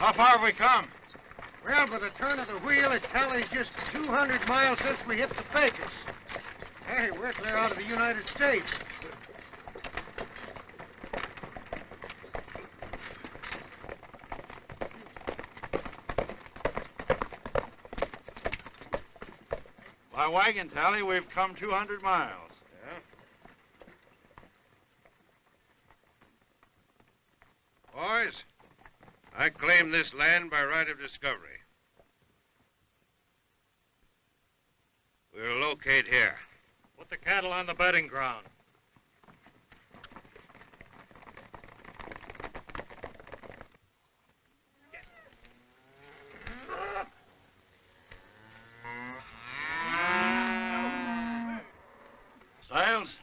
How far have we come? Well, by the turn of the wheel, it tallies just 200 miles since we hit the Pecos. Hey, we're clear out of the United States. By wagon tally, we've come 200 miles. Yeah? Boys, I claim this land by right of discovery. We'll locate here. Put the cattle on the bedding ground. Stiles,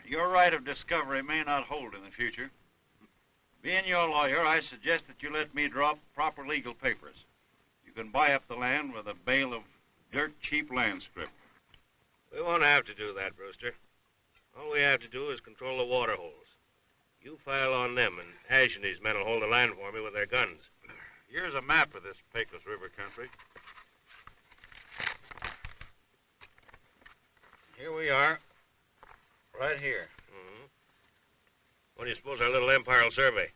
your right of discovery may not hold in the future. Being your lawyer, I suggest that you let me draw up proper legal papers. You can buy up the land with a bale of dirt cheap land scrip. We won't have to do that, Brewster. All we have to do is control the water holes. You file on them, and Ash and his men will hold the land for me with their guns. Here's a map of this Pecos River country. Here we are. Right here. Mm-hmm. What do you suppose our little empire will survey?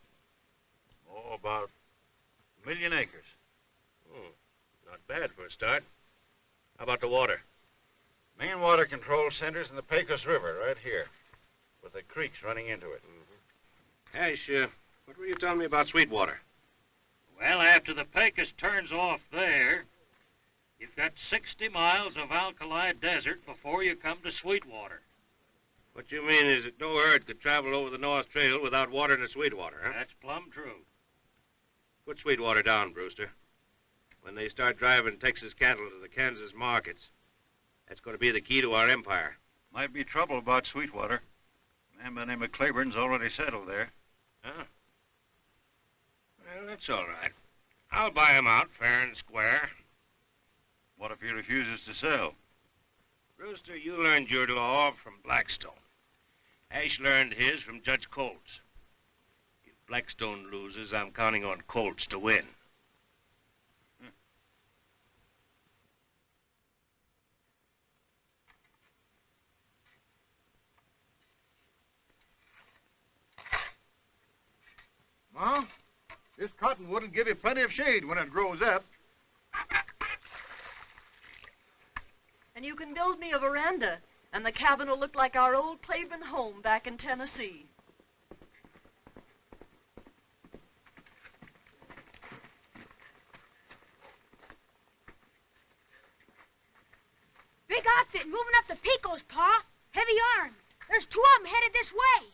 Oh, about 1,000,000 acres. Not bad for a start. How about the water? Main water control center's in the Pecos River, right here, with the creeks running into it. Mm-hmm. Ash, what were you telling me about Sweetwater? Well, after the Pecos turns off there, you've got 60 miles of alkali desert before you come to Sweetwater. What you mean is that no herd could travel over the North Trail without water to Sweetwater, huh? That's plumb true. Put Sweetwater down, Brewster. When they start driving Texas cattle to the Kansas markets, that's going to be the key to our empire. Might be trouble about Sweetwater. A man by the name of Clayborn's already settled there. Huh? Well, that's all right. I'll buy him out fair and square. What if he refuses to sell? Brewster, you learned your law from Blackstone. Ash learned his from Judge Colts. If Blackstone loses, I'm counting on Colts to win. Well, this cottonwood will give you plenty of shade when it grows up. And you can build me a veranda, and the cabin will look like our old Clayborn home back in Tennessee. Big outfit moving up the Pecos, Pa. Heavy armed. There's 2 of them headed this way.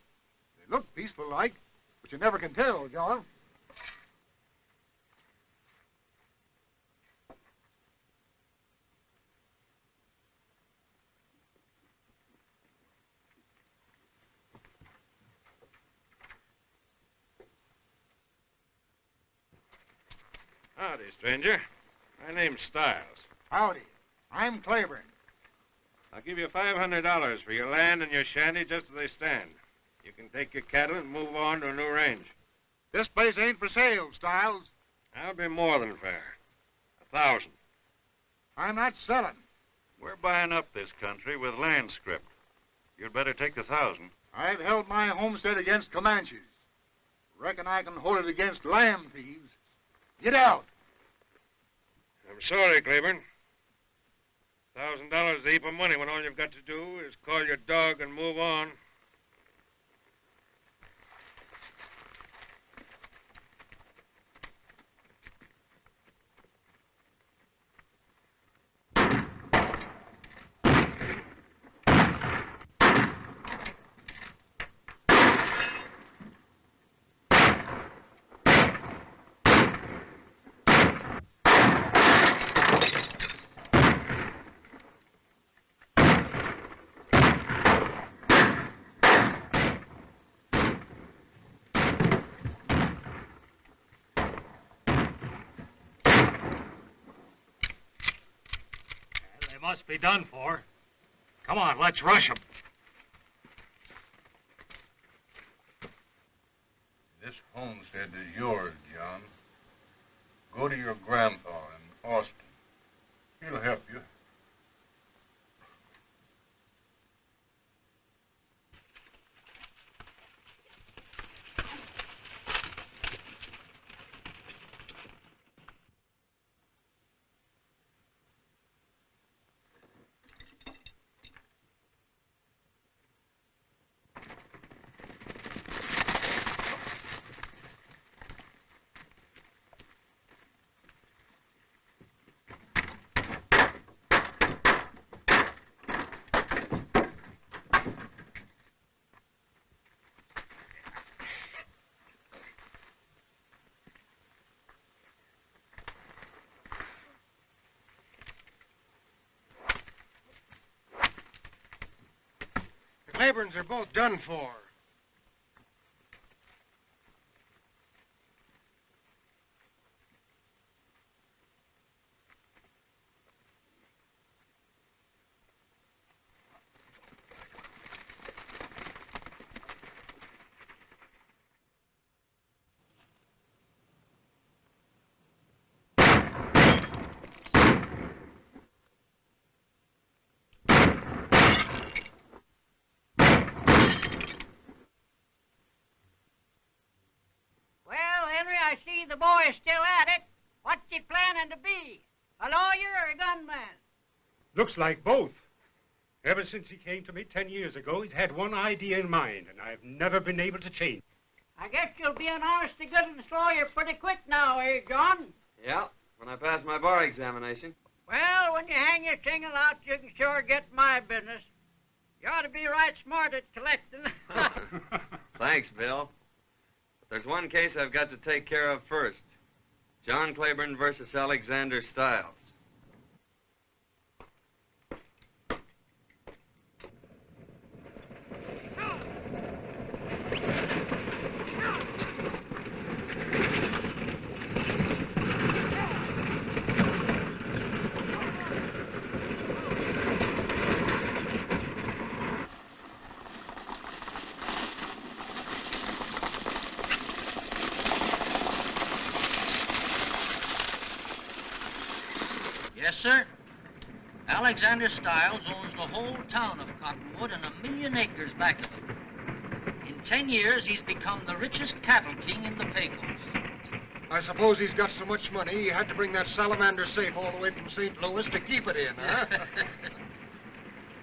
They look peaceful like, but you never can tell, John. Howdy, stranger. My name's Stiles. Howdy. I'm Clayborn. I'll give you $500 for your land and your shanty just as they stand. You can take your cattle and move on to a new range. This place ain't for sale, Stiles. That'll be more than fair. 1,000. I'm not selling. We're buying up this country with land scrip. You'd better take the 1,000. I've held my homestead against Comanches. Reckon I can hold it against lamb thieves. Get out. I'm sorry, Clayborn. $1,000 is a heap of money when all you've got to do is call your dog and move on. Must be done for. Come on, let's rush them. This homestead is yours, John. Go to your grandpa in Austin. He'll help you. The Clayborns are both done for. I see the boy is still at it. What's he planning to be? A lawyer or a gunman? Looks like both. Ever since he came to me 10 years ago, he's had one idea in mind, and I've never been able to change. I guess you'll be an honest-to-goodness lawyer pretty quick now, eh, John? Yeah, when I pass my bar examination. Well, when you hang your shingle out, you can sure get my business. You ought to be right smart at collecting. Thanks, Bill. But there's one case I've got to take care of first. John Clayborn versus Alexander Stiles. Yes, sir. Alexander Stiles owns the whole town of Cottonwood and 1,000,000 acres back of it. In 10 years, he's become the richest cattle king in the Pecos. I suppose he's got so much money, he had to bring that salamander safe all the way from St. Louis to keep it in, huh?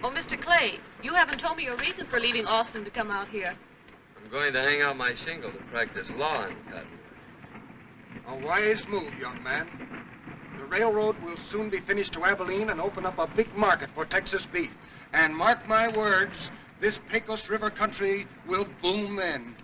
Oh, Mr. Clay, you haven't told me your reason for leaving Austin to come out here. I'm going to hang out my shingle to practice law in Cottonwood. A wise move, young man. The railroad will soon be finished to Abilene and open up a big market for Texas beef. And mark my words, this Pecos River country will boom then.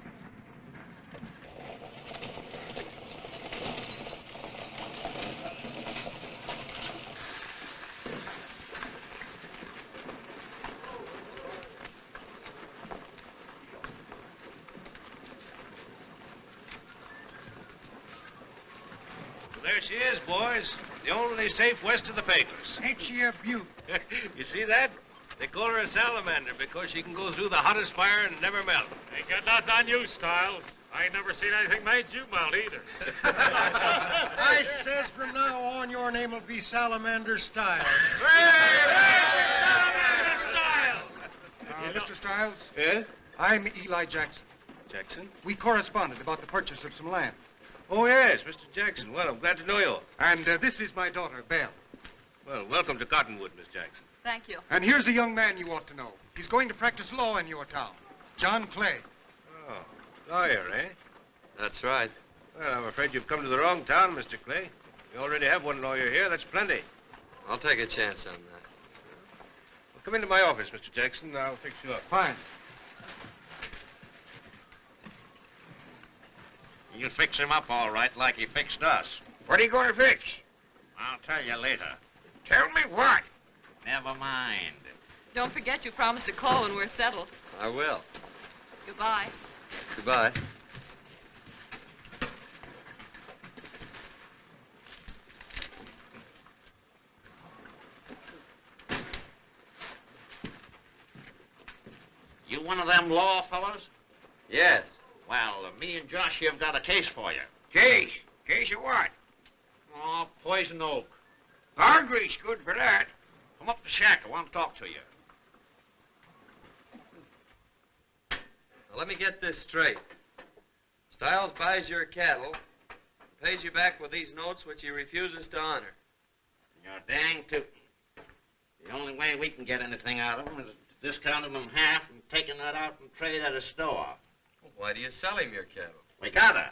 There she is, boys. The only safe west of the Pecos. Ain't she a beaut? You see that? They call her a salamander because she can go through the hottest fire and never melt. Ain't got nothing on you, Stiles. I ain't never seen anything made you melt either. I says from now on your name will be Salamander Stiles. Salamander Stiles! Mr. Stiles? Yes? I'm Eli Jackson. Jackson? We corresponded about the purchase of some land. Oh, yes, Mr. Jackson. Well, I'm glad to know you. And this is my daughter, Belle. Well, welcome to Cottonwood, Miss Jackson. Thank you. And here's a young man you ought to know. He's going to practice law in your town. John Clay. Oh, lawyer, eh? That's right. Well, I'm afraid you've come to the wrong town, Mr. Clay. We already have one lawyer here. That's plenty. I'll take a chance on that. Well, come into my office, Mr. Jackson. I'll fix you up. Fine. You'll fix him up all right like he fixed us. What are you going to fix? I'll tell you later. Tell me what? Never mind. Don't forget you promised to call when we're settled. I will. Goodbye. Goodbye. You one of them law fellows? Yes. Well, me and Josh have got a case for you. Case? Case of what? Oh, poison oak. Bar grease, good for that. Come up the shack. I want to talk to you. Now, let me get this straight. Stiles buys your cattle, pays you back with these notes which he refuses to honor. You're dang tootin'. The only way we can get anything out of them is discounting them half and taking that out and trade at a store. Well, why do you sell him your cattle? We gotta.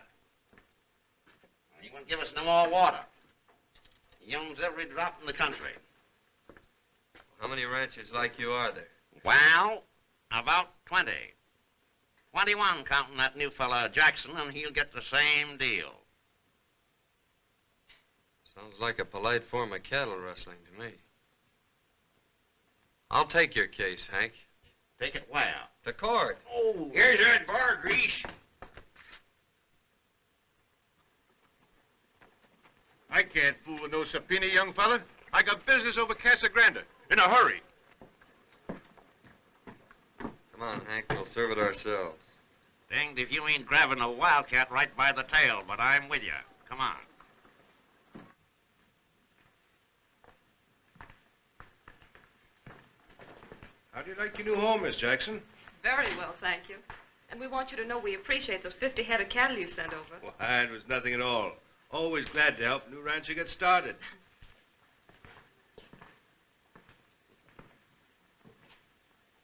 He won't give us no more water. He owns every drop in the country. How many ranchers like you are there? Well, about 20. 21 counting that new fella Jackson, and he'll get the same deal. Sounds like a polite form of cattle rustling to me. I'll take your case, Hank. Take it where? To court. Oh, Here's that bar grease. I can't fool with no subpoena, young fella. I got business over Casa Grande. In a hurry. Come on, Hank. We'll serve it ourselves. danged if you ain't grabbing a wildcat right by the tail, but I'm with you. Come on. How do you like your new home, Miss Jackson? Very well, thank you. And we want you to know we appreciate those 50 head of cattle you sent over. Why, it was nothing at all. Always glad to help a new rancher get started.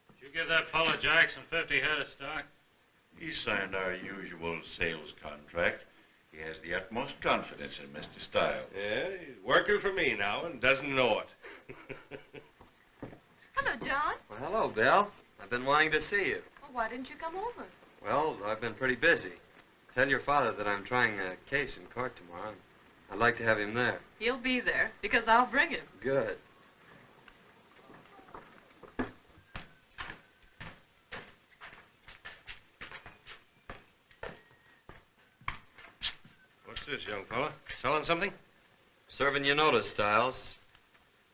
Did you give that fella Jackson 50 head of stock? He signed our usual sales contract. He has the utmost confidence in Mr. Stiles. Yeah, he's working for me now and doesn't know it. Hello, John. Well, hello, Bill. I've been wanting to see you. Well, why didn't you come over? Well, I've been pretty busy. Tell your father that I'm trying a case in court tomorrow. I'd like to have him there. He'll be there, because I'll bring him. Good. What's this, young fella? Selling something? Serving you notice, Stiles.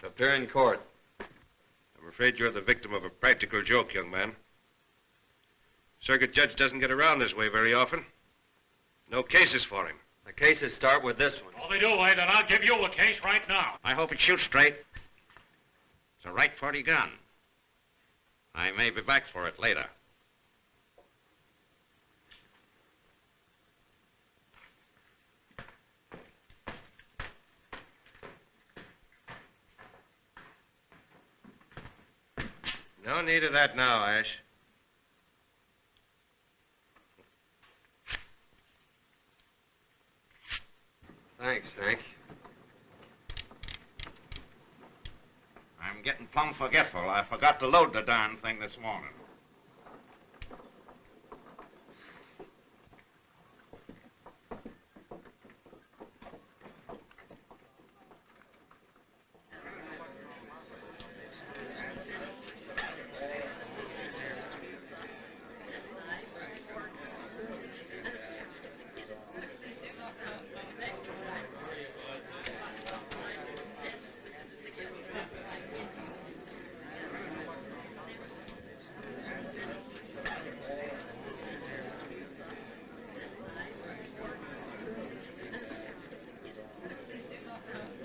To appear in court. I'm afraid you're the victim of a practical joke, young man. Circuit judge doesn't get around this way very often. No cases for him. The cases start with this one. All they do, Wade, and I'll give you a case right now. I hope it shoots straight. It's a right 40 gun. I may be back for it later. No need of that now, Ash. Thanks, Hank. I'm getting plumb forgetful. I forgot to load the darn thing this morning.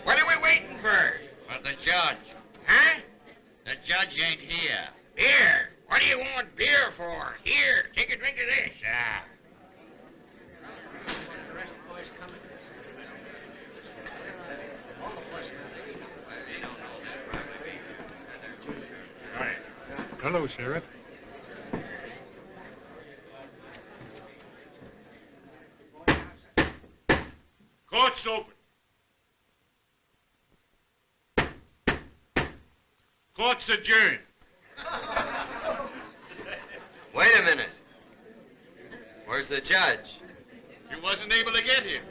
What are we waiting for? But the judge. Huh? The judge ain't here. Beer. What do you want beer for? Here, take a drink of this. Hello, Sheriff. Court's open. Court's adjourned. Wait a minute. Where's the judge? You wasn't able to get here.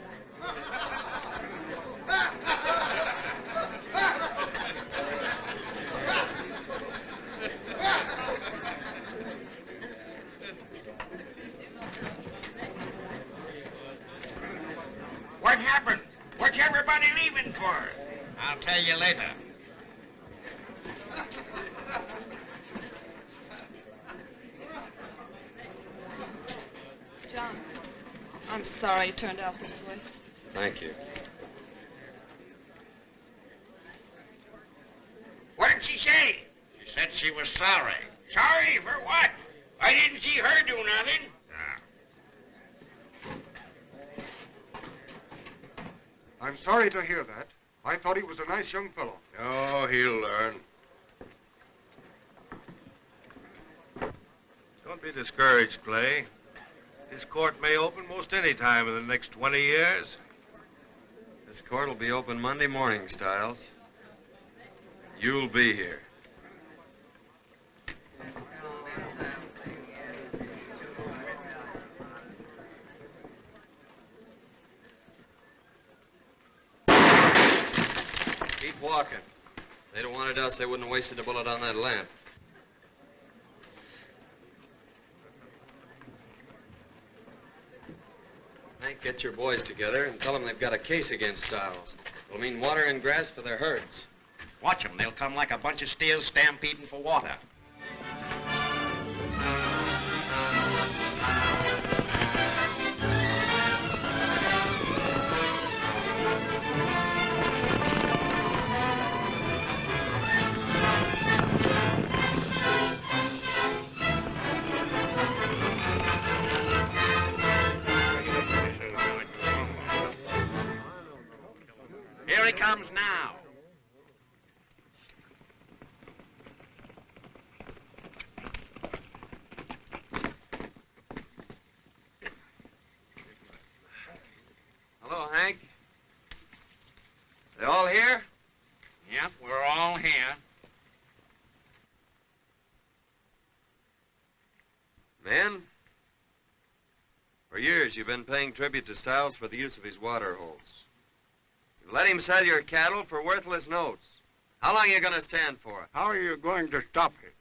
What happened? What's everybody leaving for? I'll tell you later. John, I'm sorry it turned out this way. Thank you. What'd she say? She said she was sorry. Sorry for what? I didn't see her do nothing. I'm sorry to hear that. I thought he was a nice young fellow. Oh, he'll learn. Don't be discouraged, Clay. This court may open most any time in the next 20 years. This court will be open Monday morning, Stiles. You'll be here. Keep walking. If they'd have wanted us, they wouldn't have wasted a bullet on that lamp. Hank, get your boys together and tell them they've got a case against Stiles. It'll mean water and grass for their herds. Watch them. They'll come like a bunch of steers stampeding for water. Here he comes now. Hello, Hank. They all here? Yep, we're all here. Men, for years you've been paying tribute to Stiles for the use of his water holes. You've let him sell your cattle for worthless notes. How long are you going to stand for it? How are you going to stop it?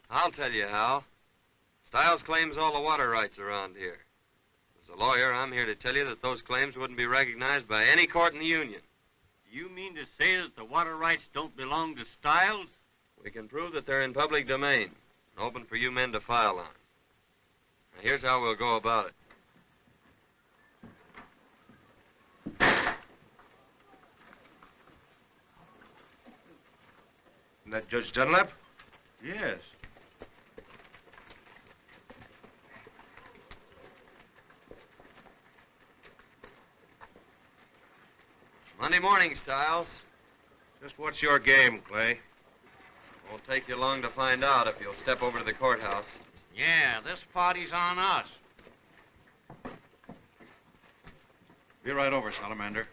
I'll tell you how. Stiles claims all the water rights around here. As a lawyer, I'm here to tell you that those claims wouldn't be recognized by any court in the Union. You mean to say that the water rights don't belong to Stiles? We can prove that they're in public domain, and open for you men to file on. Now, here's how we'll go about it. Isn't that Judge Dunlap? Yes. Monday morning, Stiles. Just what's your game, Clay? Won't take you long to find out if you'll step over to the courthouse. Yeah, this party's on us. Be right over, Salamander.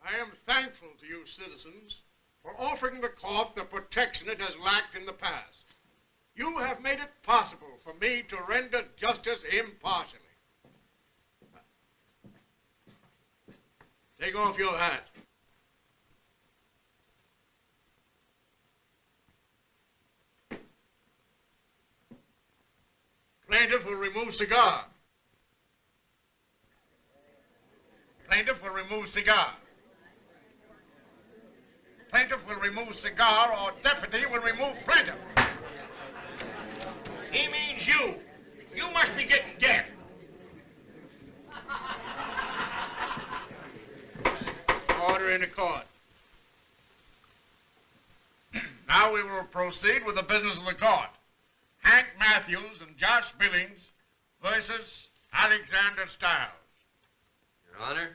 I am thankful to you citizens for offering the court the protection it has lacked in the past. You have made it possible for me to render justice impartially. Take off your hat. Plaintiff will remove cigar. Plaintiff will remove cigar. Plaintiff will remove cigar, or deputy will remove plaintiff. He means you. You must be getting deaf. Order in the court. Now we will proceed with the business of the court. Hank Matthews and Josh Billings versus Alexander Stiles. Your Honor,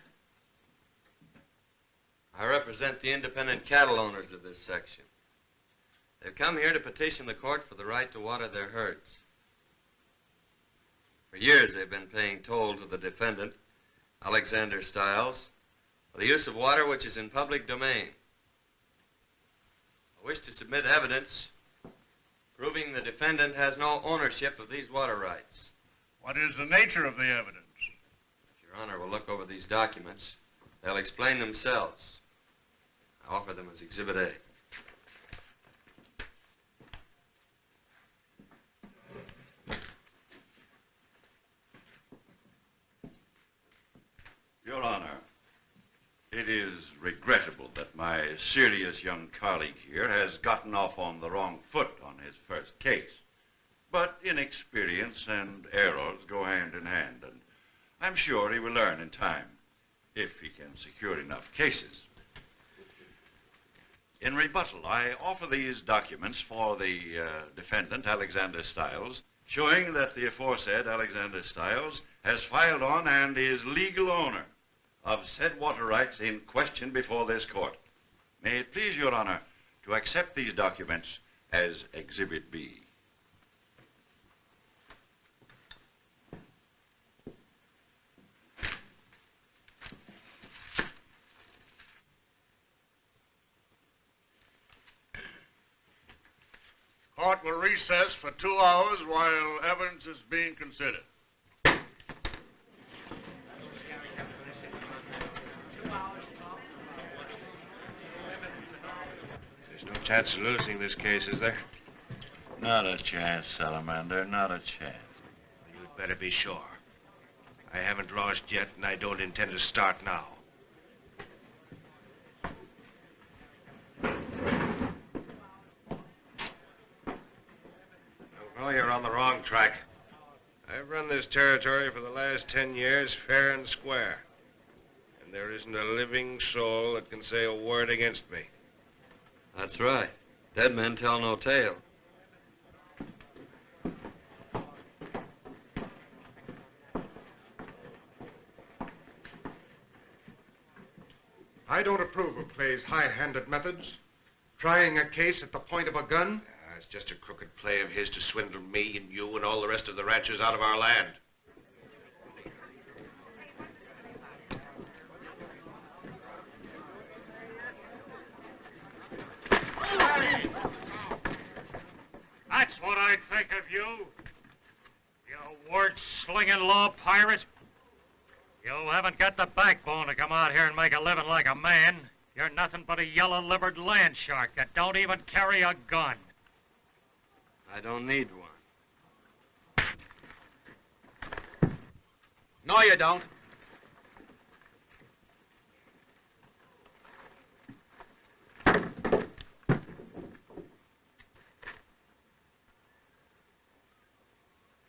I represent the independent cattle owners of this section. They've come here to petition the court for the right to water their herds. For years they've been paying toll to the defendant, Alexander Stiles, for the use of water which is in public domain. I wish to submit evidence proving the defendant has no ownership of these water rights. What is the nature of the evidence? If Your Honor will look over these documents, they'll explain themselves. I offer them as Exhibit A. Your Honor, it is regrettable that my serious young colleague here has gotten off on the wrong foot on his first case. But inexperience and errors go hand in hand, and I'm sure he will learn in time, if he can secure enough cases. In rebuttal, I offer these documents for the defendant, Alexander Stiles, showing that the aforesaid Alexander Stiles has filed on and is legal owner of said water rights in question before this court. May it please your honor to accept these documents as Exhibit B. Court will recess for 2 hours while evidence is being considered. There's no chance of losing this case, is there? Not a chance, Salamander, not a chance. You'd better be sure. I haven't lost yet, and I don't intend to start now. Oh, you're on the wrong track. I've run this territory for the last 10 years fair and square. And there isn't a living soul that can say a word against me. That's right. Dead men tell no tale. I don't approve of Clay's high-handed methods. Trying a case at the point of a gun. It's just a crooked play of his to swindle me and you and all the rest of the ranchers out of our land. That's what I think of you. You word-slinging law pirate. You haven't got the backbone to come out here and make a living like a man. You're nothing but a yellow-livered land shark that don't even carry a gun. I don't need one. No, you don't. What's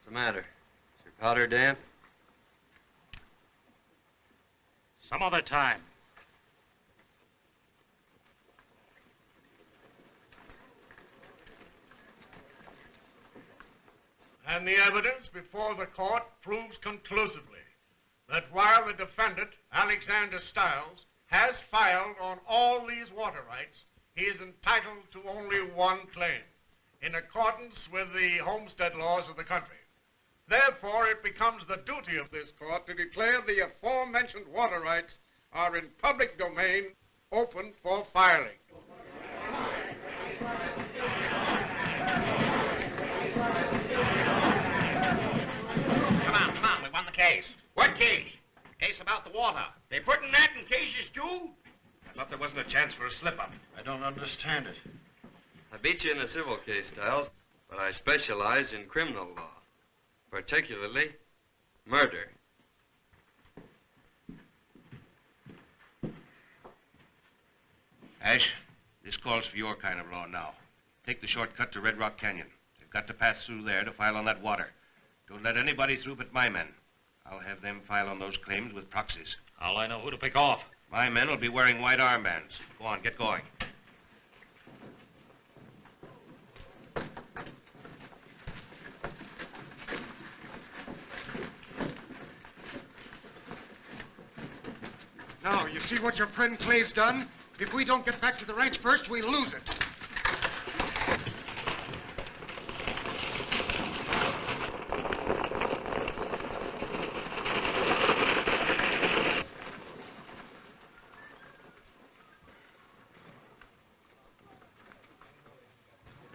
the matter? Is your powder damp? Some other time. And the evidence before the court proves conclusively that while the defendant, Alexander Stiles, has filed on all these water rights, he is entitled to only one claim, in accordance with the homestead laws of the country. Therefore, it becomes the duty of this court to declare the aforementioned water rights are in public domain, open for filing. Come on, we won the case. What case? Case about the water. They putting that in cases too? I thought there wasn't a chance for a slip-up. I don't understand it. I beat you in a civil case, Stiles, but I specialize in criminal law, particularly murder. Ash, this calls for your kind of law now. Take the shortcut to Red Rock Canyon. They've got to pass through there to file on that water. Don't let anybody through but my men. I'll have them file on those claims with proxies. How'll I know who to pick off? My men will be wearing white armbands. Go on, get going. Now, you see what your friend Clay's done? If we don't get back to the ranch first, we'll lose it.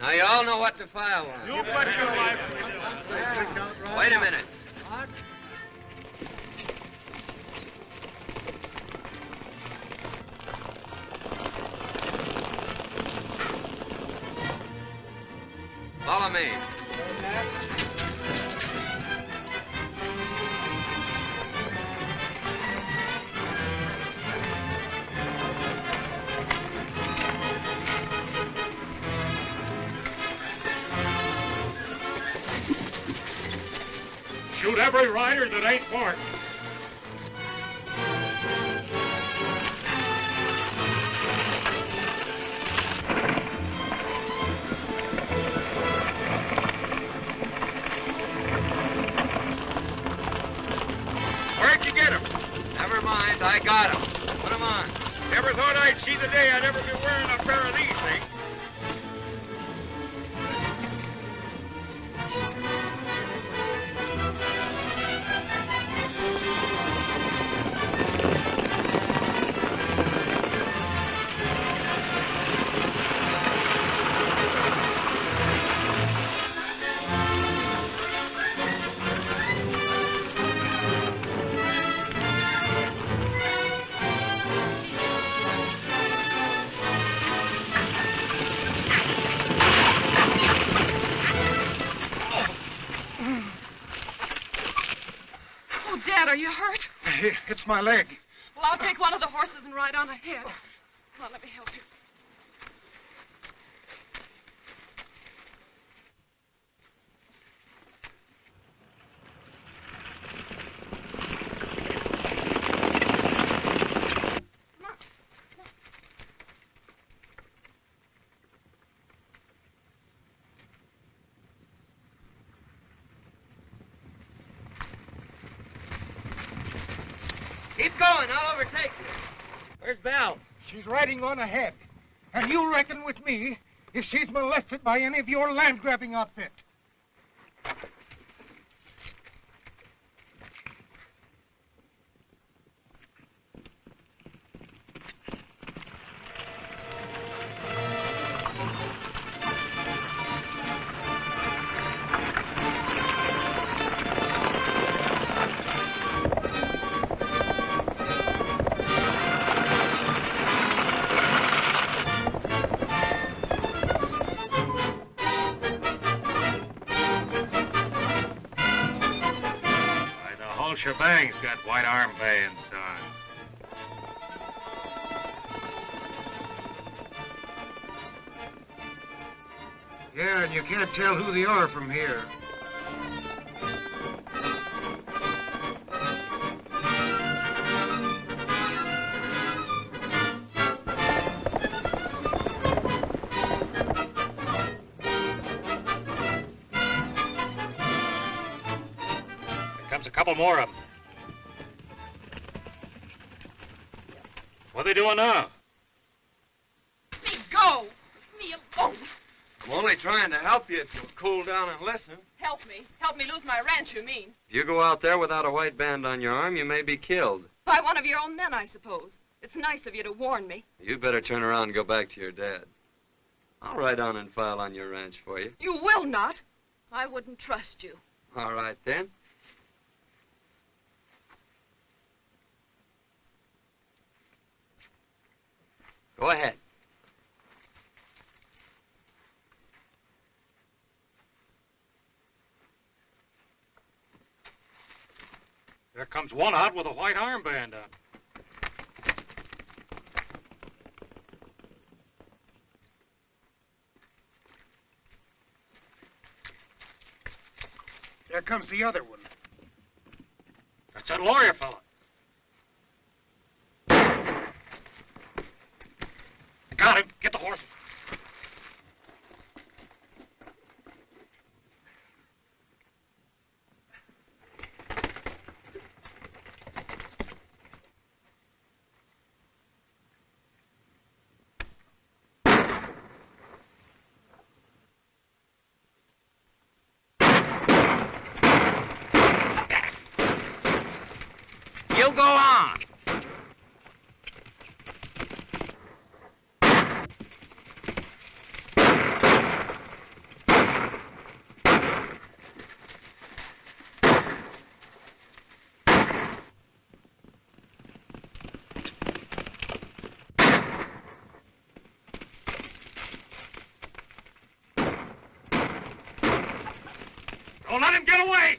Now, you all know what to file on. You bet your life. Wait a minute. Follow me. Shoot every rider that ain't marked. I got him. Put him on. Never thought I'd see the day I'd ever be wearing a pair of these things. Are you hurt? It's my leg. Well, I'll take one of the horses and ride on ahead. Come on, let me help you. Keep going, I'll overtake you. Where's Belle? She's riding on ahead. And you reckon with me if she's molested by any of your land-grabbing outfit. Shebang's got white armbands on. Yeah, and you can't tell who they are from here. A couple more of them. What are they doing now? Let me go! Leave me alone! I'm only trying to help you if you'll cool down and listen. Help me. Help me lose my ranch, you mean? If you go out there without a white band on your arm, you may be killed. By one of your own men, I suppose. It's nice of you to warn me. You'd better turn around and go back to your dad. I'll ride on and file on your ranch for you. You will not. I wouldn't trust you. All right, then. Go ahead. There comes one out with a white armband on. There comes the other one. That's that lawyer fella. Got him. Get the horses. You go on. Don't let him get away!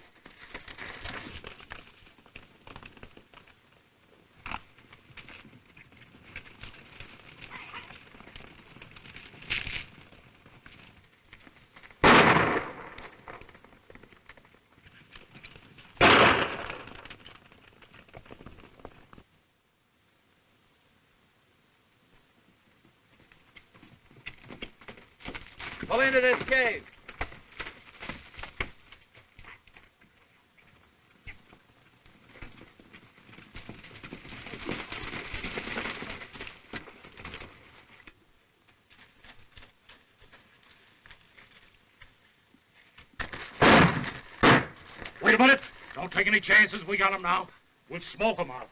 Pull into this cave. Wait a minute. Don't take any chances. We got him now. We'll smoke him out.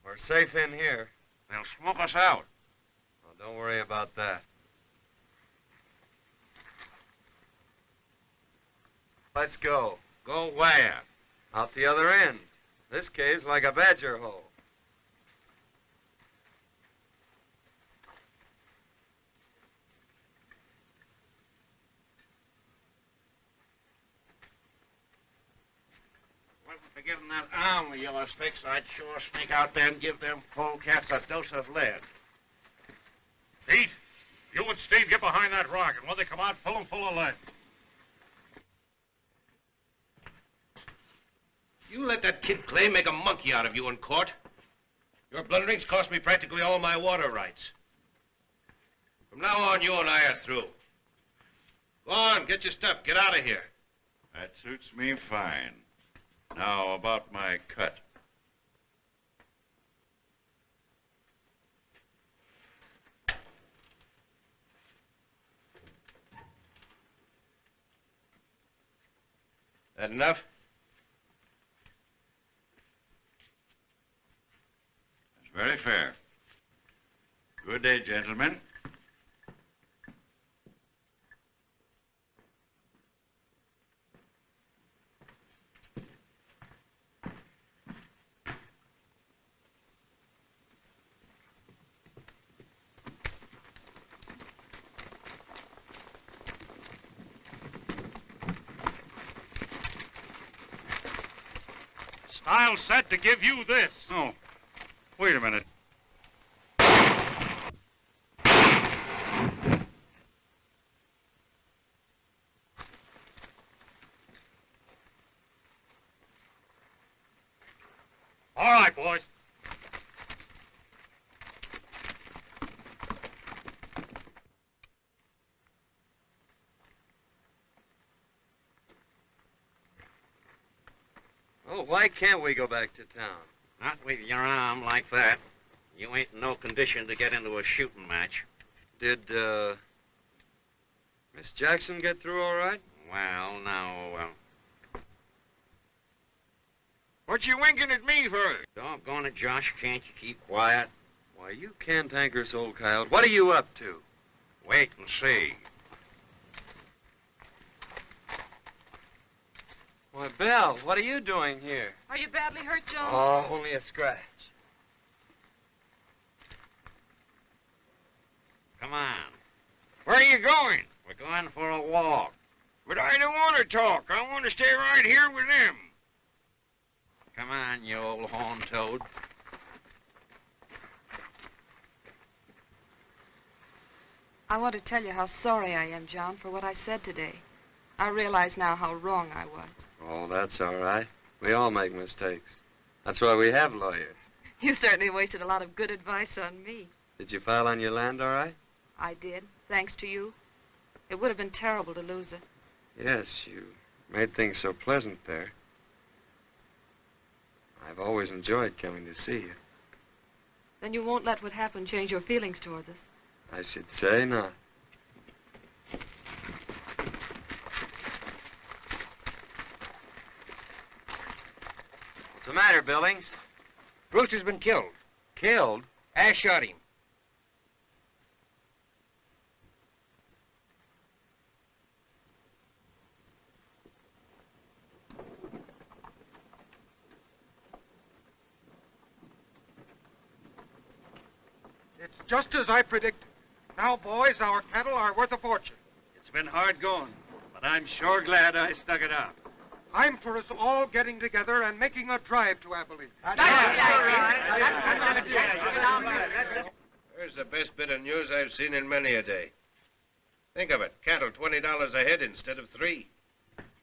We're safe in here. They'll smoke us out. Well, don't worry about that. Let's go. Go where? Out the other end. This cave's like a badger hole. For getting that arm of yours fixed, I'd sure sneak out there and give them polecats a dose of lead. Pete, you and Steve get behind that rock, and when they come out, fill them full of lead. You let that kid Clay make a monkey out of you in court. Your blunderings cost me practically all my water rights. From now on, you and I are through. Go on, get your stuff. Get out of here. That suits me fine. Now, about my cut. That enough? That's very fair. Good day, gentlemen. Stiles said to give you this. Oh, wait a minute. All right, boys. Oh, why can't we go back to town? Not with your arm like that. You ain't in no condition to get into a shooting match. Did, Miss Jackson get through all right? Well, now, What you winking at me for? doggone it, Josh, can't you keep quiet? Why, you cantankerous old coyote. What are you up to? Wait and see. Why, Belle, what are you doing here? Are you badly hurt, Joe? Oh, only a scratch. Come on. Where are you going? We're going for a walk. But I don't want to talk. I want to stay right here with them. Come on, you old horn-toad. I want to tell you how sorry I am, John, for what I said today. I realize now how wrong I was. Oh, that's all right. We all make mistakes. That's why we have lawyers. You certainly wasted a lot of good advice on me. Did you file on your land all right? I did, thanks to you. It would have been terrible to lose it. Yes, you made things so pleasant there. I've always enjoyed coming to see you. Then you won't let what happened change your feelings towards us. I should say not. What's the matter, Billings? Brewster's been killed. Killed? Ash shot him. It's just as I predicted. Now, boys, our cattle are worth a fortune. It's been hard going, but I'm sure glad I stuck it out. I'm for us all getting together and making a drive to Abilene. There's the best bit of news I've seen in many a day. Think of it, cattle $20 a head instead of $3.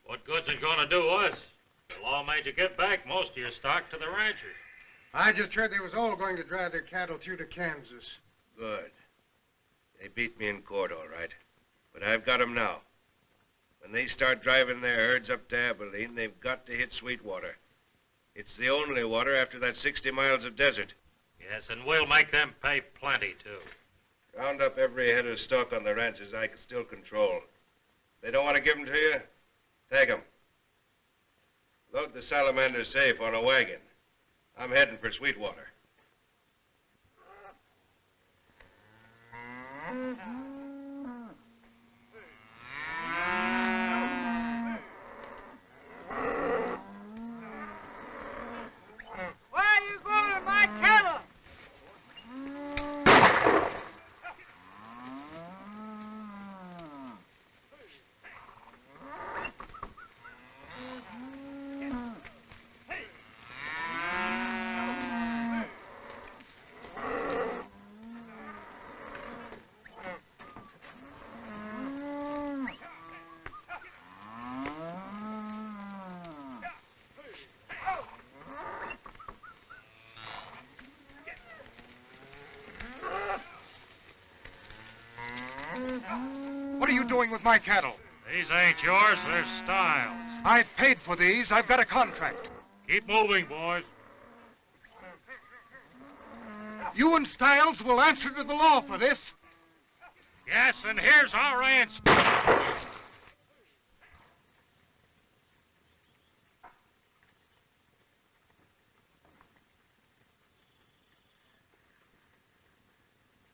What good's it going to do us? The law made you give back most of your stock to the ranchers. I just heard they was all going to drive their cattle through to Kansas. Good. They beat me in court, all right. But I've got 'em now. When they start driving their herds up to Abilene, they've got to hit Sweetwater. It's the only water after that 60 miles of desert. Yes, and we'll make them pay plenty, too. Round up every head of stock on the ranches I can still control. They don't want to give them to you? Take them. Load the salamander safe on a wagon. I'm heading for Sweetwater. Where are you going with my cattle? What are you doing with my cattle? These ain't yours, they're Stiles. I've paid for these. I've got a contract. Keep moving, boys. You and Stiles will answer to the law for this. Yes, and here's our answer.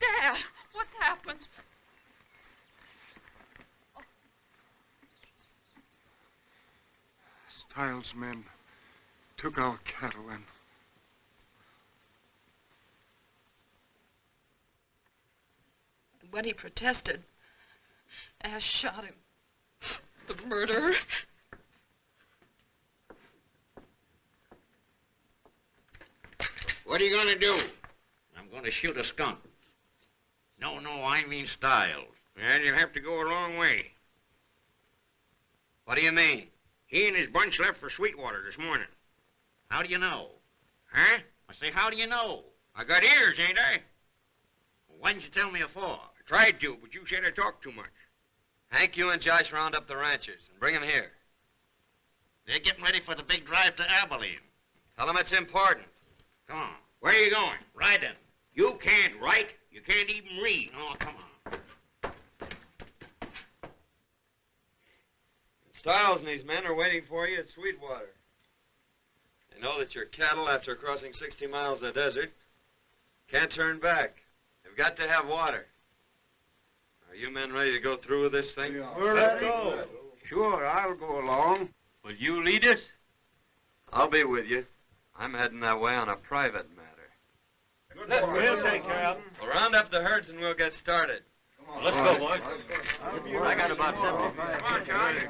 Dad, what's happened? Stiles' men took our cattle and... When he protested, Ash shot him. The murderer. What are you going to do? I'm going to shoot a skunk. No, I mean Stiles. And you'll have to go a long way. What do you mean? He and his bunch left for Sweetwater this morning. How do you know? Huh? I say, how do you know? I got ears, ain't I? Well, why didn't you tell me afore? I tried to, but you said I talked too much. Hank, you and Josh round up the ranchers and bring them here. They're getting ready for the big drive to Abilene. Tell them it's important. Come on. Where are you going? Riding. You can't write. You can't even read. Oh, come on. Stiles and these men are waiting for you at Sweetwater. They know that your cattle, after crossing 60 miles of desert, can't turn back. They've got to have water. Are you men ready to go through with this thing? Let's go. Sure, I'll go along. Will you lead us? I'll be with you. I'm heading that way on a private matter. We'll take care of them. We'll round up the herds and we'll get started. Let's go, boys. I got about 75. Come on, Johnny.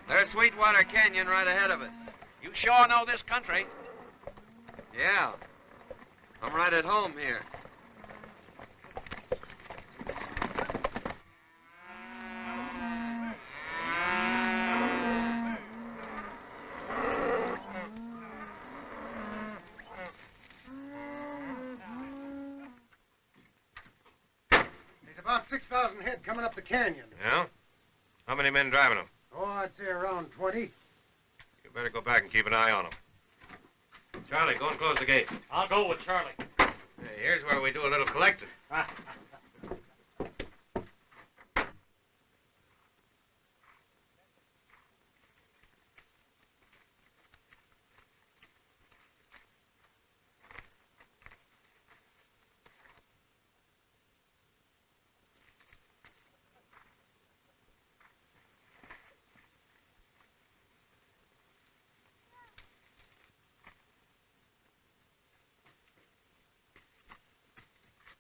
There's Sweetwater Canyon right ahead of us. You sure know this country. Yeah. I'm right at home here. There's about 6,000 head coming up the canyon. Yeah? How many men driving them? Oh, I'd say around 20. You better go back and keep an eye on them. Charlie, go and close the gate. I'll go with Charlie. Hey, here's where we do a little collecting.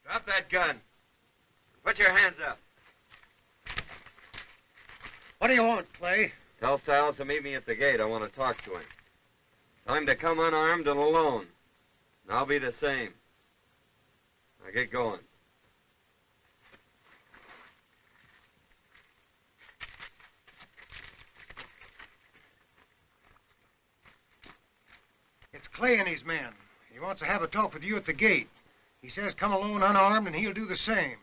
Drop that gun. Put your hands up. What do you want, Clay? Tell Stiles to meet me at the gate. I want to talk to him. Tell him to come unarmed and alone. And I'll be the same. Now get going. It's Clay and his men. He wants to have a talk with you at the gate. He says come alone unarmed and he'll do the same.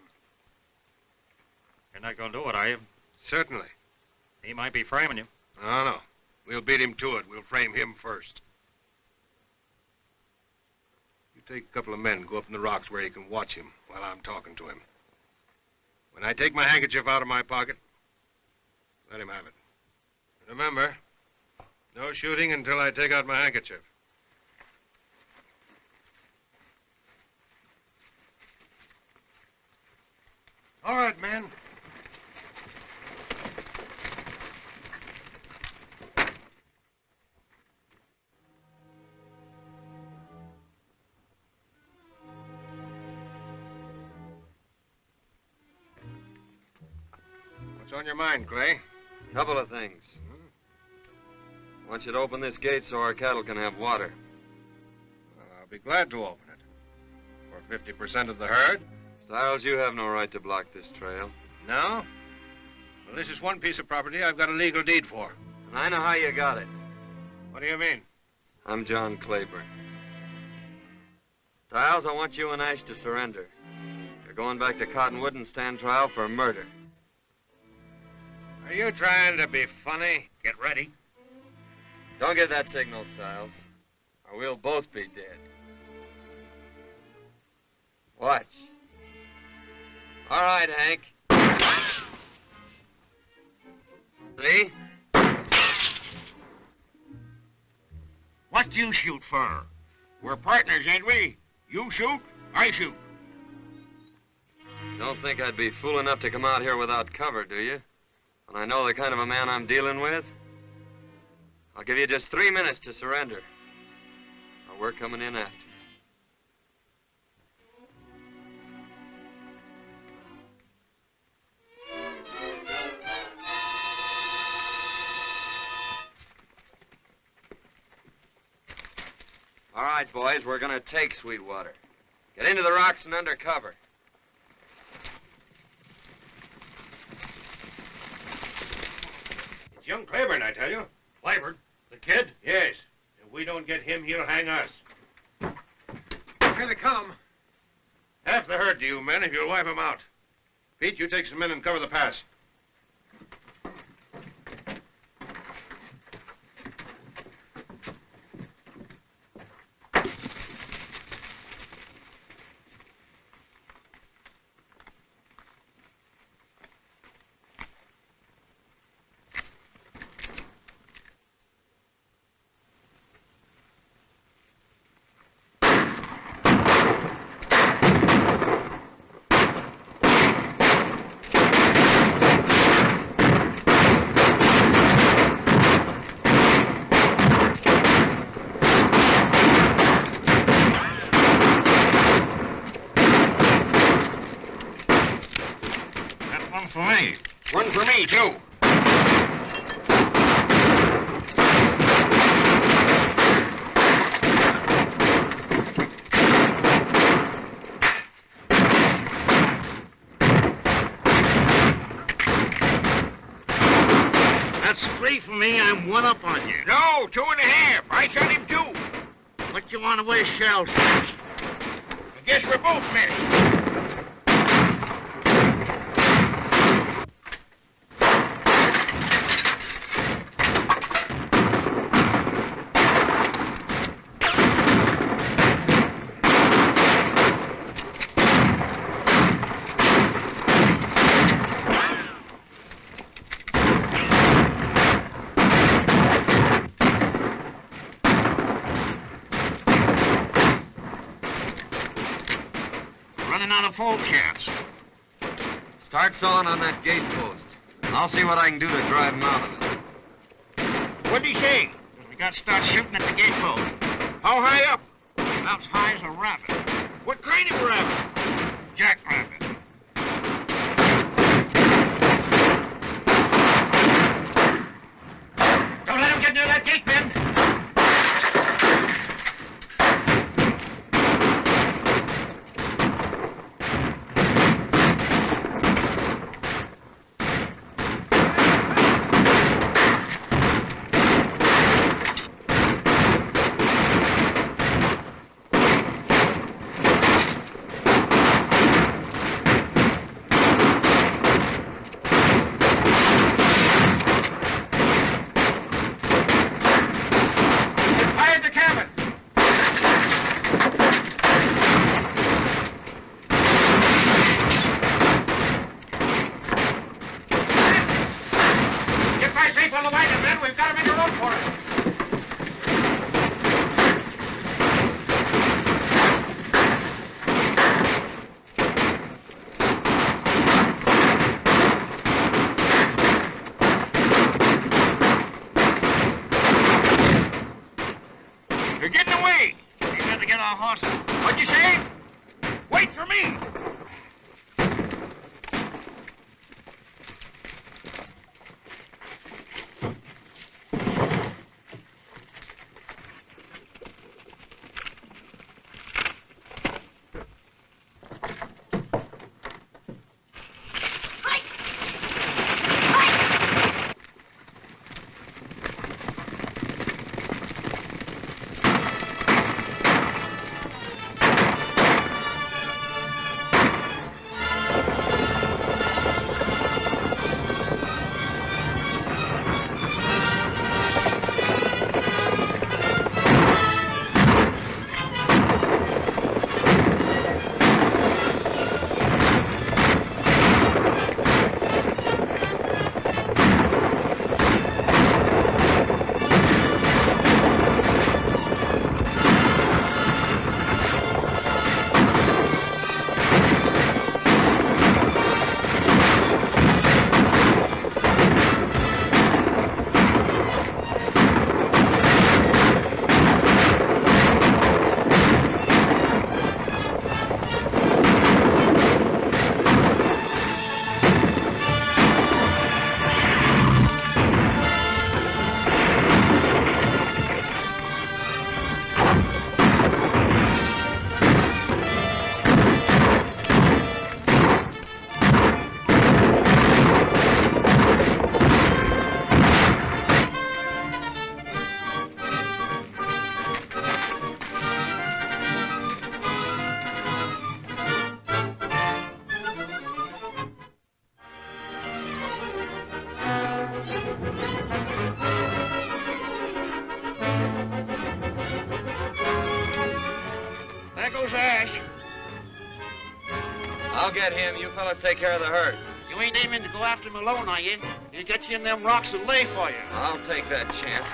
You're not going to do it, are you? Certainly. He might be framing you. No. We'll beat him to it. We'll frame him first. You take a couple of men, go up in the rocks where you can watch him while I'm talking to him. When I take my handkerchief out of my pocket, let him have it. Remember, no shooting until I take out my handkerchief. All right, men. What's on your mind, Clay? Couple of things. I want you to open this gate so our cattle can have water. Well, I'll be glad to open it. For 50% of the herd. Stiles, you have no right to block this trail. No? Well, this is one piece of property I've got a legal deed for. And I know how you got it. What do you mean? I'm John Clayborn. Stiles, I want you and Ash to surrender. You're going back to Cottonwood and stand trial for murder. Are you trying to be funny? Get ready. Don't get that signal, Stiles, or we'll both be dead. Watch. All right, Hank. See? What you shoot for? We're partners, ain't we? You shoot, I shoot. Don't think I'd be fool enough to come out here without cover, do you? When I know the kind of a man I'm dealing with? I'll give you just 3 minutes to surrender. Or we're coming in after. All right, boys, we're gonna take Sweetwater. Get into the rocks and under cover. It's young Clayborn, I tell you. Clayborn? The kid? Yes. If we don't get him, he'll hang us. Here they come. Half the herd to you, men, if you'll wipe them out. Pete, you take some men and cover the pass. For me. One for me, too. That's 3 for me. I'm 1 up on you. No, 2 1/2. I shot him, too. What you want to waste shells for? I guess we're both missed. Out of full chance. Start sawing on that gate post. I'll see what I can do to drive him out of it. What'd he say? We got to start shooting at the gate post. How high up? About as high as a rabbit. What kind of rabbit? Jackrabbit. You're getting away. You got to get on horses. What'd you say? Wait for me. I'll get him. You fellas take care of the herd. You ain't aiming to go after him alone, are you? He'll get you in them rocks and lay for you. I'll take that chance.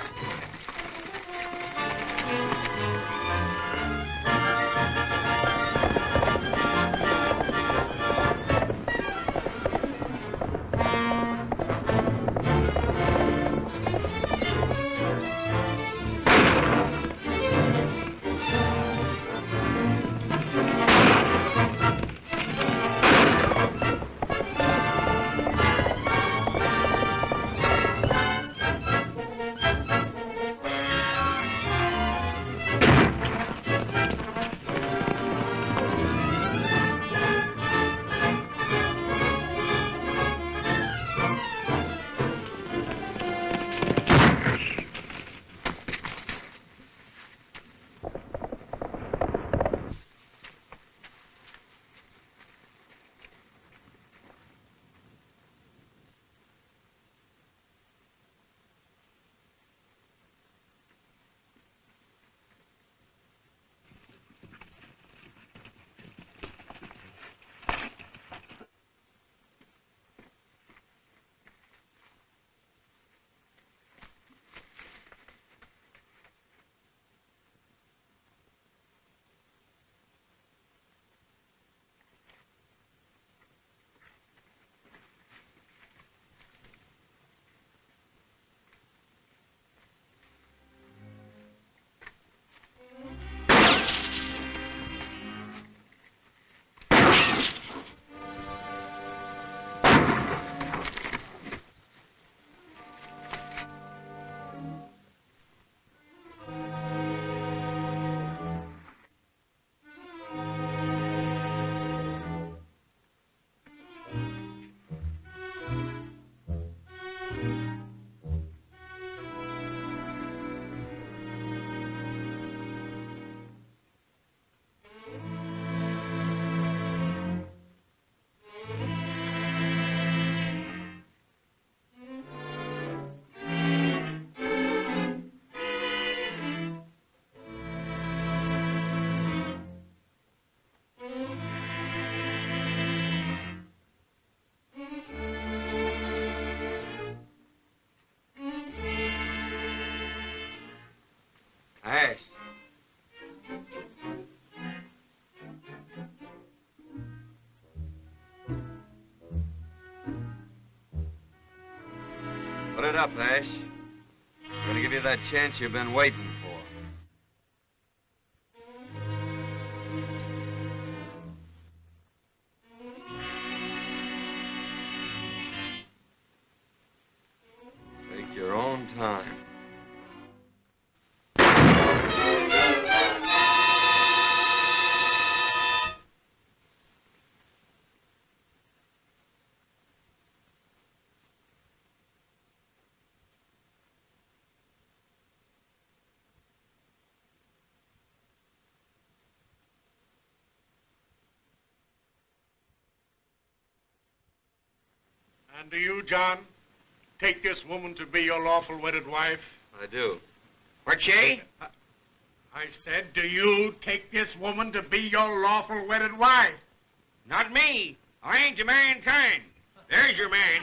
Put it up, Ash. I'm gonna give you that chance you've been waiting for. And do you, John, take this woman to be your lawful wedded wife? I do. What'd you say? I said, do you take this woman to be your lawful wedded wife? Not me. I ain't the mankind. There's your man.